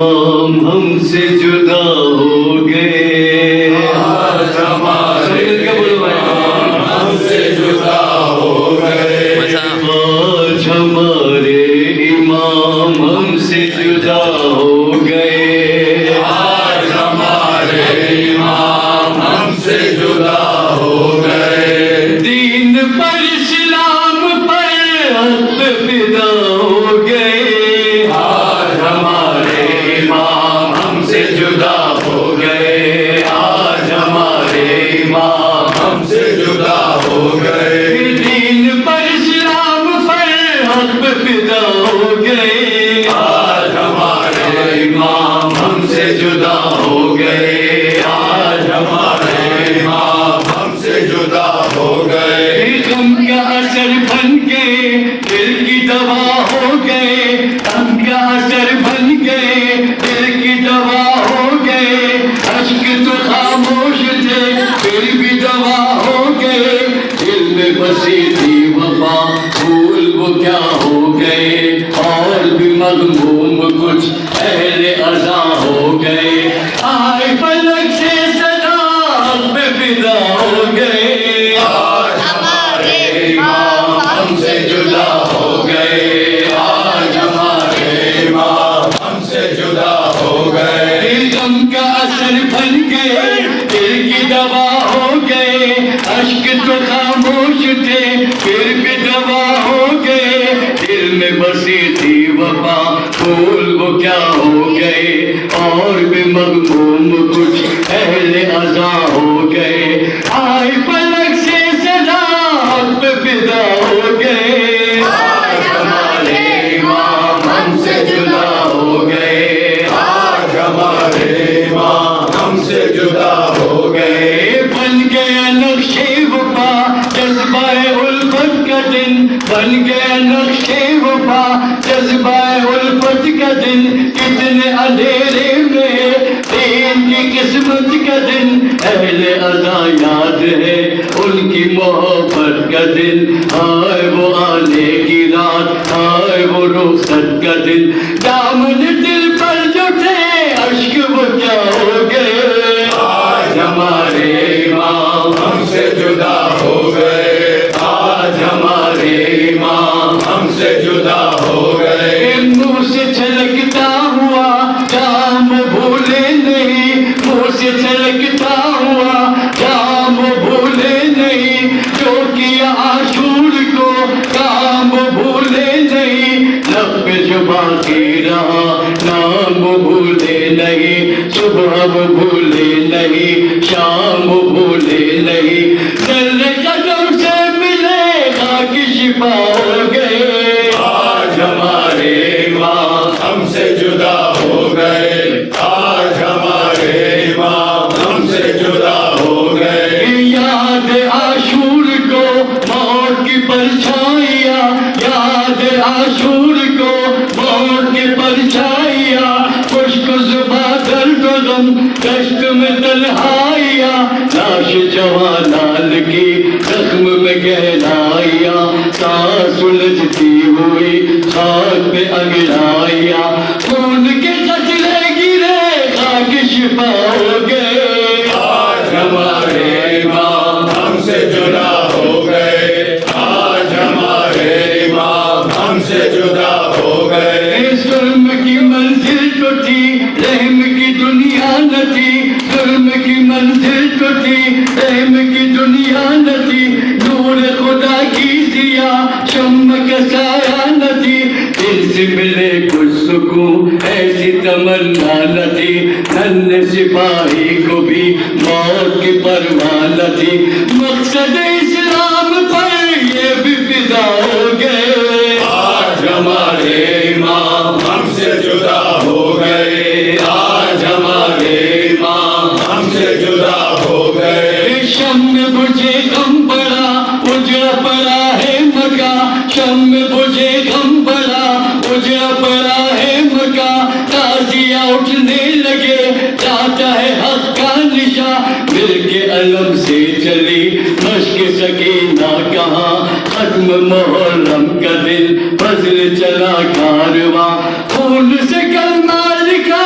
ہم سے جدا ہو گئے، آج ہمارے ہم سے جدا ہو گئے، آج ہمارے امام ہم سے جدا ہو گئے، آج ہمارے امام ہم سے جدا ہو گئے، دین پر اسلام پر حق پیدا ہو گئے، آج ہمارے امام ہم سے جدا ہو گئے، آج ہمارے امام ہم سے جدا ہو گئے، دین پر اسلام پر حق پیدا ہو گئے، آج ہمارے امام ہم سے جدا ہو گئے، آج ہمارے امام ہم سے جدا ہو گئے، غم کا اثر بن گئے دل کی دوا ہو گئے، غم کا اثر بن گئے دل کی دوا ہو گئے، اشک تو خاموش تھے پھر بھی دوا ہو گئے، دل میں بسی تھی وفا پھول وہ کیا ہو گئے، اور بھی مغموم کچھ اہل عزا ہو گئے، آئے فلک سے صدا حق پہ فدا ہو گئے، آج ہمارے امام ہم سے جدا ہو گئے، آج ہمارے امام ہم سے جدا ہو گئے، غم کا اثر بن گئے دل کی دوا ہو گئے، اشک تو خاموش تھے پھر بھی دوا ہو گئے، دل میں بسی تھی وفا پھول وہ کیا ہو گئے، اور بھی مغموم کچھ اہل عزا ہو گئے، آئے فلک سے صدا حق پہ فدا ہو گئے، آج ہمارے امام ہم سے جدا ہو گئے، آج ہمارے امام ہم سے جدا ہو گئے، بن گیا نقشے وفا جذبہ الفت کا دن، بن گیا نقشے وفا جذبہ الفت کا دن، کتنے اندھیرے میں دین کی قسمت کا دن، اہل عزا یاد ہے ان کی محبت کا دن، ہائے وہ آنے کی رات، ہائے وہ رخصت کا دن، دامن دل پر جو تھے اشک وہ کیا ہو گئے، آج ہمارے امام ہم سے جدا ہو گئے، آج ہمارے امام ہم سے جدا ہو گئے، منہ سے چھلکتا ہوا جام بھولے نہیں، منہ سے چھلکتا ہوا جام بھولے نہیں، جو کیا عاشور کو کام بھولے نہیں، لب پہ جو باقی رہا نام بھولے نہیں، صبح بھولے نہیں، شام بھولے نہیں، ذرے قدم سے ملے خاک شفا ہو گئے، آج ہمارے امام ہم سے جدا ہو گئے، آج ہمارے امام ہم سے جدا ہو گئے، یاد عاشور کو موت کی پرچھائیاں، یاد عاشور کو موت کی پرچھائیاں، خشک زباں درد و غم دشت میں تنہائیاں، لاش جوان لال کی زخم میں گہرائیاں، سانس الجھتی ہوئی خاک پہ انگڑائیاں، خون کے قطرے گرے خاک شفا ہو گئے، آج ہمارے امام ہم سے جدا ہو گئے، آج ہمارے امام ہم سے جدا ہو گئے، ظلم کی منزل تو تھی رحم کی دنیا نہ تھی، ظلم کی منزل تو تھی رحم کی دنیا نہ تھی، نور خدا کی ضیا شمع کا سایہ نہ تھی، دل سے ملے کچھ سکون ایسی تمنا نہ تھی، ننھے سپاہی کو بھی موت کی پرواہ نہ تھی، مقصد اسلام پر یہ بھی فدا ہو گئے، آج ہمارے امام ہم سے جدا ہو گئے، آج ہمارے امام ہم سے جدا ہو گئے، شم میں بجھے غم بڑا اجڑا پڑا ہے مکہ، شم میں بجھے غم بڑا اجڑا پڑا ہے مکہ، تازیاں اٹھنے لگے جاتا ہے حق کا نشاں، مل کے علم سے چلی مشق سکینہ کہاں، ختم محرم کا دن فضل چلا کارواں، خون سے کلمہ لکھا